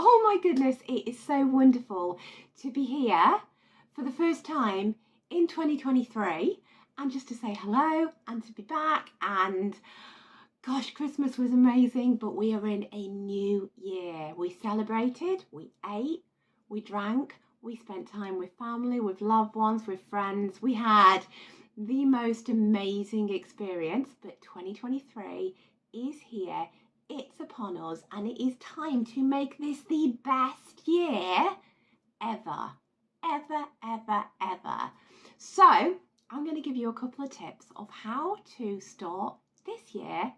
Oh my goodness, it is so wonderful to be here for the first time in 2023 and just to say hello and to be back. And gosh, Christmas was amazing, but we are in a new year. We celebrated, we ate, we drank, we spent time with family, with loved ones, with friends. We had the most amazing experience, but 2023 is here. It's upon us, and it is time to make this the best year ever, ever, ever, ever. So I'm going to give you a couple of tips of how to start this year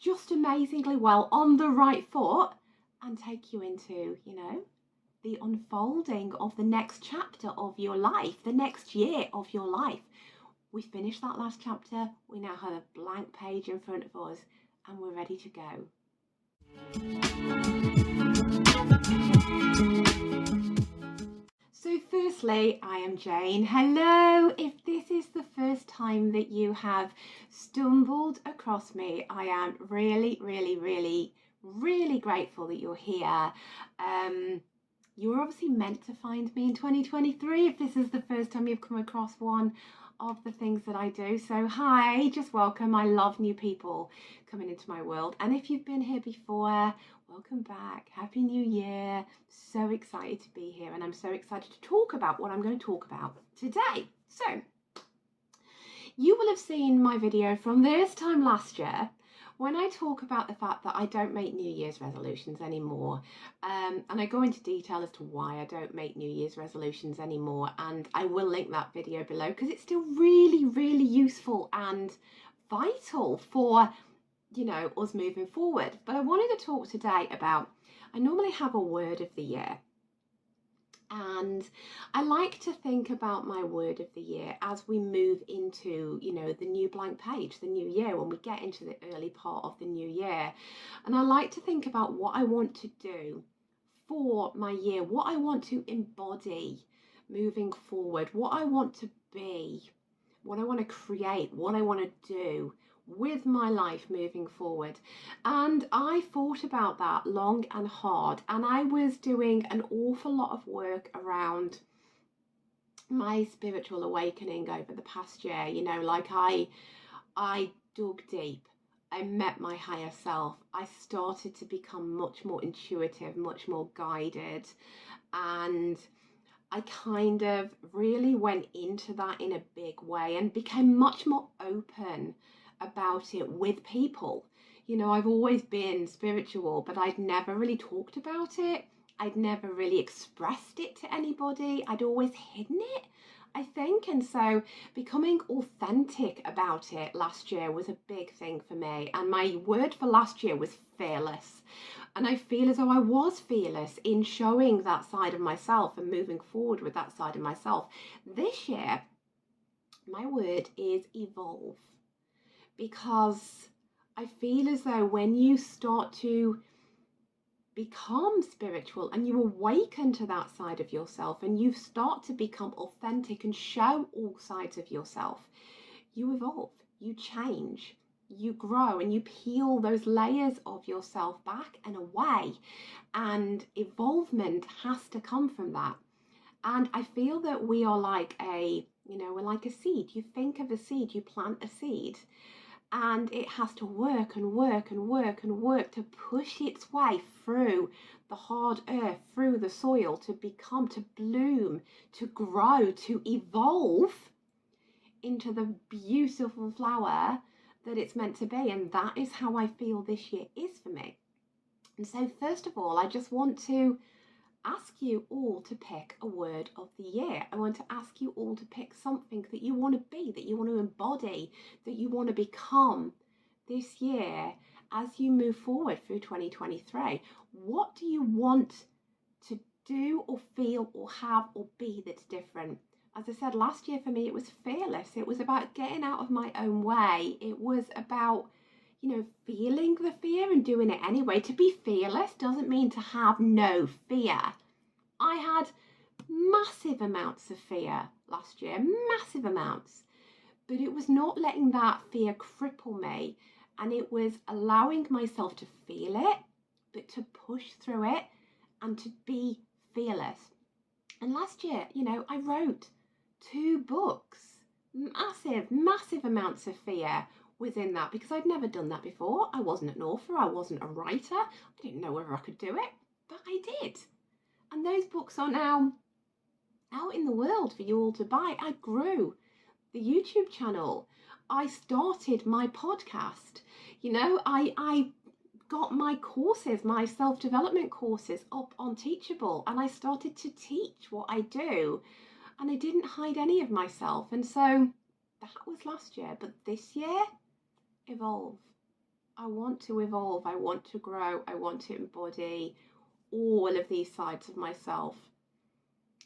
just amazingly well on the right foot and take you into, the unfolding of the next chapter of your life, the next year of your life. We finished that last chapter. We now have a blank page in front of us and we're ready to go. So firstly, I am Jane. Hello. If this is the first time that you have stumbled across me, I am really, really, really, really grateful that you're here. You were obviously meant to find me in 2023 if this is the first time you've come across one of the things that I do. So hi, just welcome. I love new people coming into my world. And if you've been here before, welcome back. Happy New Year. So excited to be here, and I'm so excited to talk about what I'm going to talk about today. So you will have seen my video from this time last year when I talk about the fact that I don't make New Year's resolutions anymore, and I go into detail as to why I don't make New Year's resolutions anymore, and I will link that video below because it's still really, really useful and vital for, us moving forward. But I wanted to talk today about, I normally have a word of the year. And I like to think about my word of the year as we move into, the new blank page, the new year, when we get into the early part of the new year. And I like to think about what I want to do for my year, what I want to embody moving forward, what I want to be, what I want to create, what I want to do with my life moving forward. And I thought about that long and hard, and I was doing an awful lot of work around my spiritual awakening over the past year. I dug deep. I met my higher self. I started to become much more intuitive, much more guided, and I kind of really went into that in a big way and became much more open about it with people. I've always been spiritual, but I'd never really talked about it. I'd never really expressed it to anybody. I'd always hidden it, I think. And so becoming authentic about it last year was a big thing for me. And my word for last year was fearless. And I feel as though I was fearless in showing that side of myself and moving forward with that side of myself. This year, my word is evolve. Because I feel as though when you start to become spiritual and you awaken to that side of yourself and you start to become authentic and show all sides of yourself, you evolve, you change, you grow, and you peel those layers of yourself back and away. And evolvement has to come from that. And I feel that we are like we're like a seed. You think of a seed, you plant a seed, and it has to work and work and work and work to push its way through the hard earth, through the soil, to become, to bloom, to grow, to evolve into the beautiful flower that it's meant to be. And that is how I feel this year is for me. And so first of all, I just want to ask you all to pick a word of the year. I want to ask you all to pick something that you want to be, that you want to embody, that you want to become this year as you move forward through 2023. What do you want to do or feel or have or be that's different? As I said, last year for me, it was fearless. It was about getting out of my own way. It was about feeling the fear and doing it anyway. To be fearless doesn't mean to have no fear. I had massive amounts of fear last year, massive amounts, but it was not letting that fear cripple me, and it was allowing myself to feel it, but to push through it and to be fearless. And last year, I wrote 2 books. Massive amounts of fear within that, because I'd never done that before. I wasn't an author, I wasn't a writer, I didn't know whether I could do it, but I did. And those books are now out in the world for you all to buy. I grew the YouTube channel. I started my podcast. I got my courses, my self-development courses up on Teachable, and I started to teach what I do, and I didn't hide any of myself. And so that was last year. But this year, evolve. I want to evolve. I want to grow. I want to embody all of these sides of myself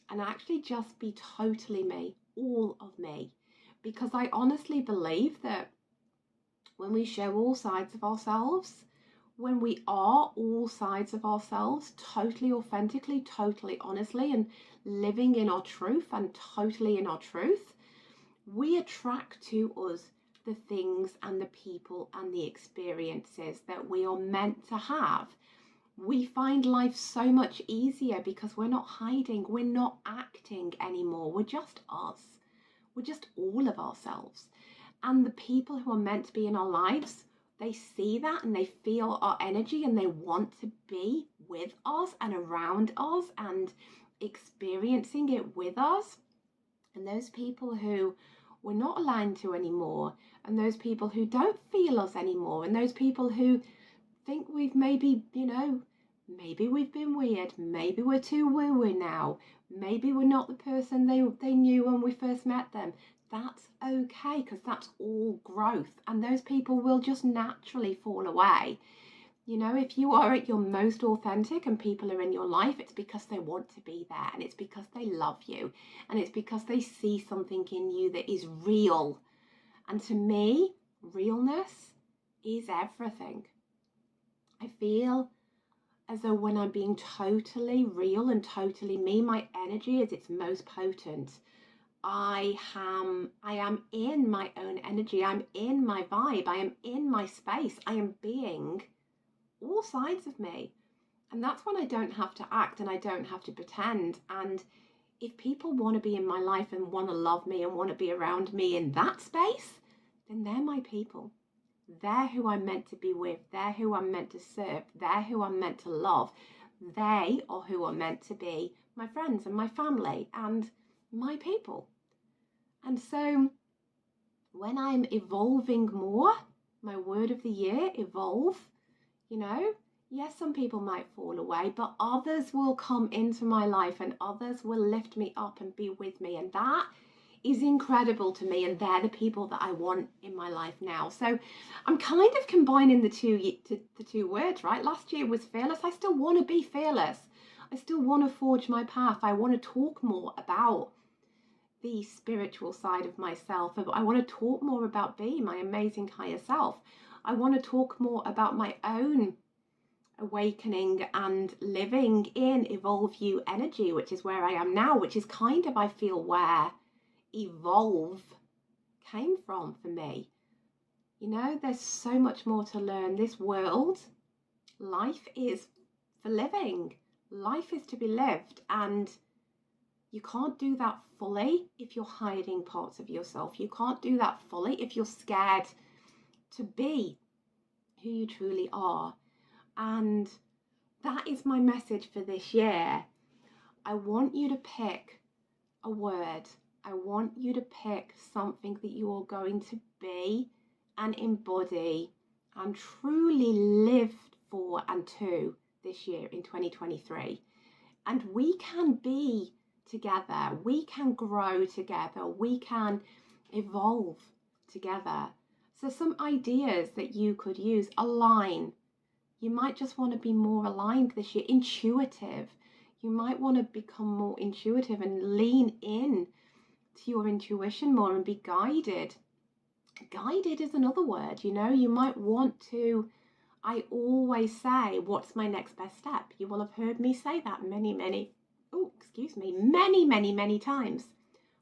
and actually just be totally me, all of me. Because I honestly believe that when we show all sides of ourselves, when we are all sides of ourselves, totally authentically, totally honestly, and living in our truth and totally in our truth, we attract to us the things and the people and the experiences that we are meant to have. We find life so much easier because we're not hiding, we're not acting anymore. We're just us. We're just all of ourselves. And the people who are meant to be in our lives, they see that and they feel our energy and they want to be with us and around us and experiencing it with us. And those people who we're not aligned to anymore, and those people who don't feel us anymore, and those people who think we've maybe we've been weird, maybe we're too woo-woo now, maybe we're not the person they knew when we first met them. That's okay, because that's all growth, and those people will just naturally fall away. If you are at your most authentic and people are in your life, it's because they want to be there, and it's because they love you, and it's because they see something in you that is real. And to me, realness is everything. I feel as though when I'm being totally real and totally me, my energy is its most potent. I am in my own energy. I'm in my vibe. I am in my space. I am being all sides of me. And that's when I don't have to act and I don't have to pretend. And if people want to be in my life and want to love me and want to be around me in that space, then they're my people. They're who I'm meant to be with. They're who I'm meant to serve. They're who I'm meant to love. They are who are meant to be my friends and my family and my people. And so when I'm evolving more, my word of the year, evolve, yes, some people might fall away, but others will come into my life and others will lift me up and be with me. And that is incredible to me, and they're the people that I want in my life now. So I'm kind of combining the two words, right? Last year was fearless. I still want to be fearless. I still want to forge my path. I want to talk more about the spiritual side of myself. I want to talk more about being my amazing higher self. I want to talk more about my own awakening and living in Evolve You energy, which is where I am now, which is kind of, I feel, where evolve came from for me. There's so much more to learn. This world, life is for living. Life is to be lived, and you can't do that fully if you're hiding parts of yourself. You can't do that fully if you're scared to be who you truly are. And that is my message for this year. I want you to pick a word. I want you to pick something that you are going to be and embody and truly live for and to this year in 2023. And we can be together. We can grow together. We can evolve together. So some ideas that you could use: align. You might just want to be more aligned this year. Intuitive. You might want to become more intuitive and lean in to your intuition more and be guided. Guided is another word. You might want to, I always say, what's my next best step? You will have heard me say that many times.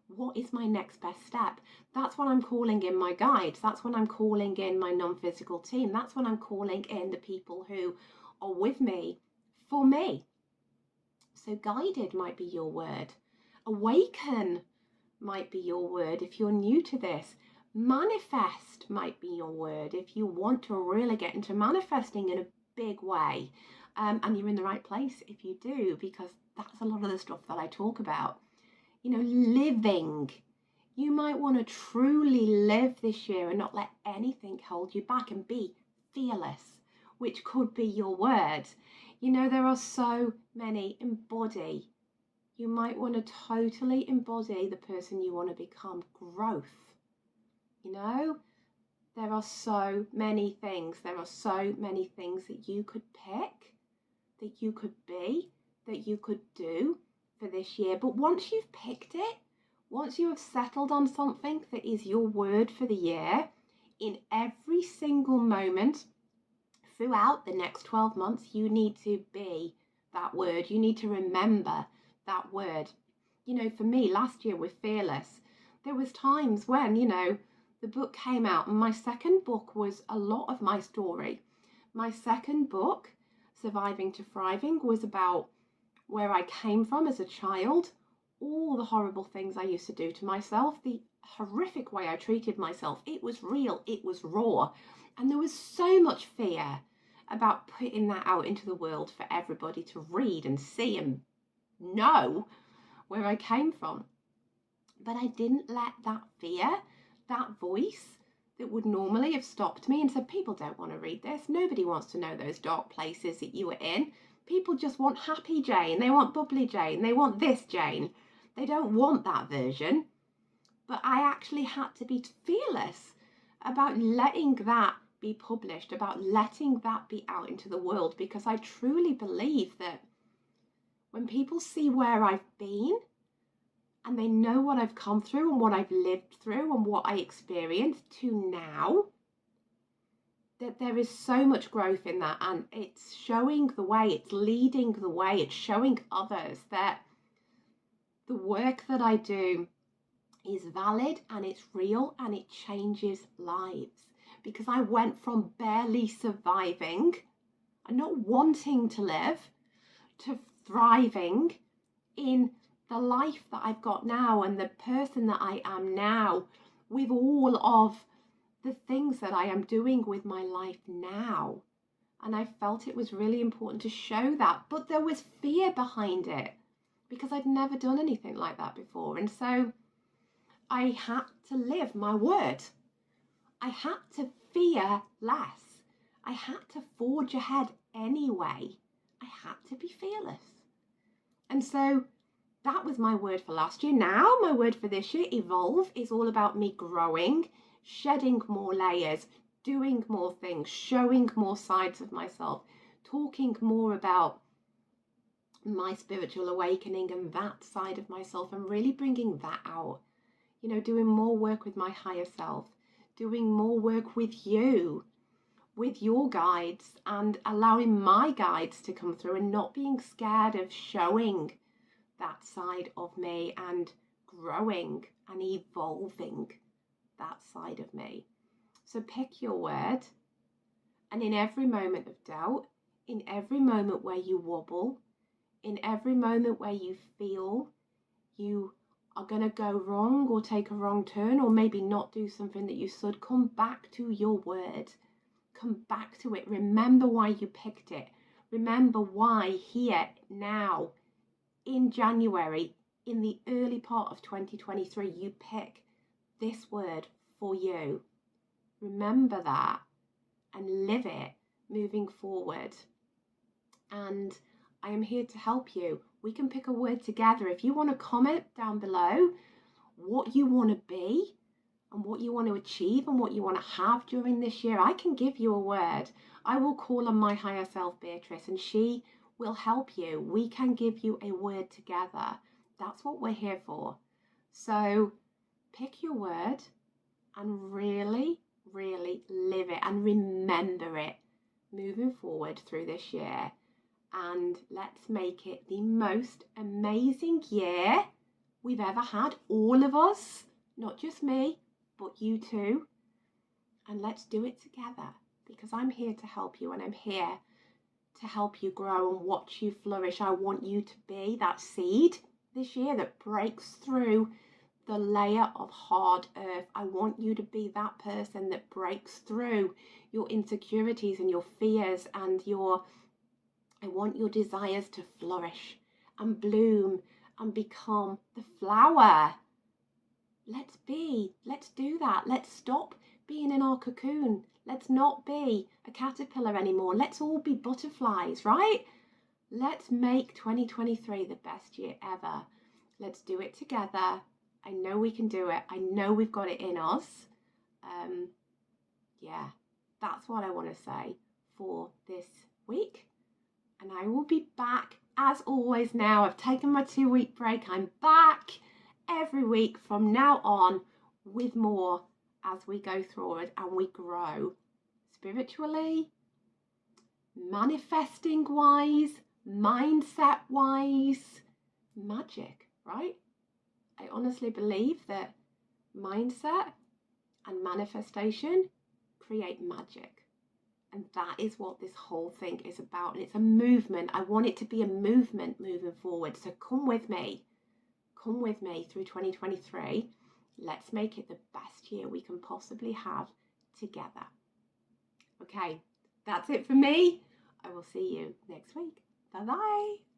What is my next best step? That's what I'm calling in my guides. That's when I'm calling in my non-physical team. That's when I'm calling in the people who are with me for me. So guided might be your word. Awaken might be your word if you're new to this. Manifest might be your word if you want to really get into manifesting in a big way. And you're in the right place if you do, because that's a lot of the stuff that I talk about. Living. You might want to truly live this year and not let anything hold you back and be fearless, which could be your word. There are so many. Embody. You might want to totally embody the person you want to become. Growth. There are so many things. There are so many things that you could pick, that you could be, that you could do for this year. But once you've picked it, once you have settled on something that is your word for the year, in every single moment throughout the next 12 months, you need to be that word. You need to remember that word. For me, last year with Fearless, there was times when, the book came out and my second book was a lot of my story. My second book, Surviving to Thriving, was about where I came from as a child, all the horrible things I used to do to myself, the horrific way I treated myself. It was real, it was raw. And there was so much fear about putting that out into the world for everybody to read and see and know where I came from. But I didn't let that fear, that voice that would normally have stopped me and said, people don't want to read this. Nobody wants to know those dark places that you were in. People just want happy Jane. They want bubbly Jane. They want this Jane. They don't want that version. But I actually had to be fearless about letting that be published, about letting that be out into the world, because I truly believe that when people see where I've been and they know what I've come through and what I've lived through and what I experienced to now, that there is so much growth in that, and it's showing the way, it's leading the way, it's showing others that the work that I do is valid and it's real and it changes lives. Because I went from barely surviving and not wanting to live to thriving in the life that I've got now and the person that I am now, with all of the things that I am doing with my life now. And I felt it was really important to show that. But there was fear behind it because I'd never done anything like that before. And so I had to live my word. I had to fear less. I had to forge ahead anyway. I had to be fearless. And so that was my word for last year. Now my word for this year, evolve, is all about me growing, shedding more layers, doing more things, showing more sides of myself, talking more about my spiritual awakening and that side of myself, and really bringing that out. Doing more work with my higher self, doing more work with you, with your guides, and allowing my guides to come through and not being scared of showing that side of me and growing and evolving that side of me. So pick your word, and in every moment of doubt, in every moment where you wobble, in every moment where you feel you are going to go wrong or take a wrong turn or maybe not do something that you should, come back to your word. Come back to it. Remember why you picked it. Remember why here, now, in January, in the early part of 2023, you pick this word for you. Remember that and live it moving forward. And I am here to help you. We can pick a word together. If you want to comment down below what you want to be and what you want to achieve and what you want to have during this year, I can give you a word. I will call on my higher self, Beatrice, and she will help you. We can give you a word together. That's what we're here for. So pick your word and really, really live it and remember it moving forward through this year. And let's make it the most amazing year we've ever had, all of us, not just me, but you too. And let's do it together, because I'm here to help you, and I'm here to help you grow and watch you flourish. I want you to be that seed this year that breaks through the layer of hard earth. I want you to be that person that breaks through your insecurities and your fears and I want your desires to flourish and bloom and become the flower. Let's do that. Let's stop being in our cocoon. Let's not be a caterpillar anymore. Let's all be butterflies, right? Let's make 2023 the best year ever. Let's do it together. I know we can do it. I know we've got it in us. Yeah, that's what I want to say for this week. And I will be back as always now. I've taken my 2-week break. I'm back every week from now on with more as we go forward and we grow spiritually, manifesting wise, mindset wise, magic, right? I honestly believe that mindset and manifestation create magic. And that is what this whole thing is about. And it's a movement. I want it to be a movement moving forward. So come with me. Come with me through 2023. Let's make it the best year we can possibly have together. Okay, that's it for me. I will see you next week. Bye-bye.